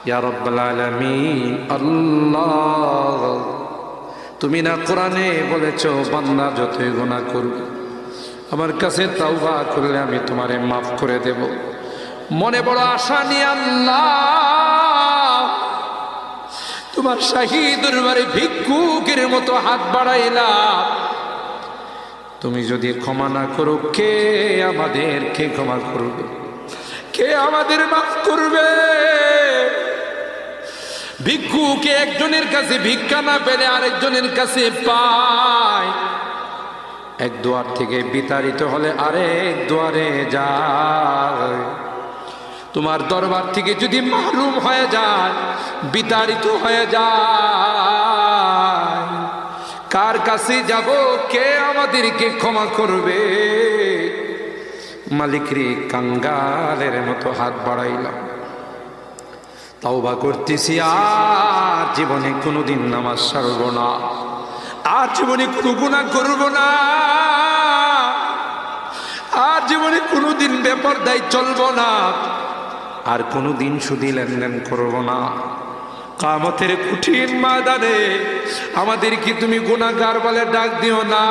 ইয়া রাব্বাল আলামিন। আল্লাহ, তুমি না কোরআনে বলেছো বান্দা যতই গুনাহ করবে আমার কাছে তাওবা করলে আমি তোমারে মাফ করে দেব। মনে বড় আশা নিয়ে আল্লাহ তোমার শাহী দরবারে ভিক্ষুকের মতো হাত বাড়াইলাম। তুমি যদি ক্ষমা না করো, কে আমাদেরকে ক্ষমা করবে? কে আমাদের মাফ করবে? ভিক্ষুকে একজনের কাছে ভিক্ষা না পেলে আরেকজনের কাছে পায়। এক দুয়ার থেকে বিতাড়িত হলে আরেক দুয়ারে যায়। তোমার দরবার থেকে যদি মাহরুম হয়ে যায়, বিতাড়িত হয়ে যায়, কার কাছে যাব? কে আমাদেরকে ক্ষমা করবে? মালিক রে, কাঙ্গালের মতো হাত বাড়াইলাম, তাওবা করতেছি, আর জীবনে কোনোদিন নামাজ ছাড়ব না, আর জীবনে কোনো গুনাহ করব না, আর জীবনে কোনোদিন বেপরদায় চলব না, আর কোনোদিন সুদী লেনদেন করব না। কিয়ামতের কঠিন ময়দানে আমাদেরকে তুমি গুনাহগার বলে ডাক দিও না।